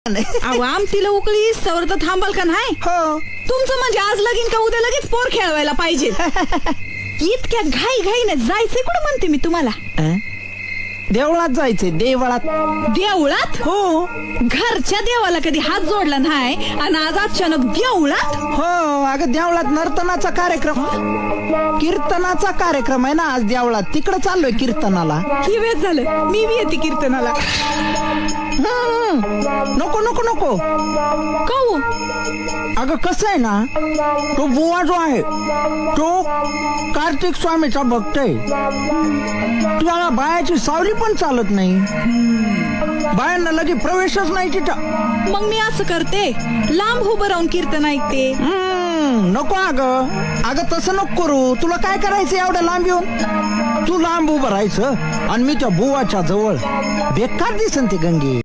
अहो आमटीला उकळी सवर तर थांबाल का नाही? हो. तुमचं म्हणजे आज लगीन का उद्या लगेच पोर खेळवायला पाहिजे. इतक्या घाई घाईने जायचंय कुठं म्हणते मी तुम्हाला? देवळात जायचंय. देवळात? देवळात? हो. घरच्या देवाला कधी हात जोडला नाही आणि आज अचानक देवळात? हो अगं देवळात नर्तनाचा कार्यक्रम, कीर्तनाचा कार्यक्रम आहे ना आज देवळात. तिकडे चाललोय कीर्तनाला. ही वेळ झालं मी बी येते कीर्तनाला. नको नको नको. काऊ? अगं कसं आहे ना, तो बुवा जो आहे तो कार्तिक स्वामीचा भक्त आहे. तुला बायाची सावली पण चालत नाही. बायांना लगे प्रवेशच नाही तिथं. मग मी असं करते, लांब उभं राहून कीर्तन ऐकते. नको अगं तसं नको करू. तुला काय करायचं एवढं लांब येऊन? तू लांब उभं राहायचं आणि मी त्या बुवाच्या जवळ. बेकार दिसन ते गंगे.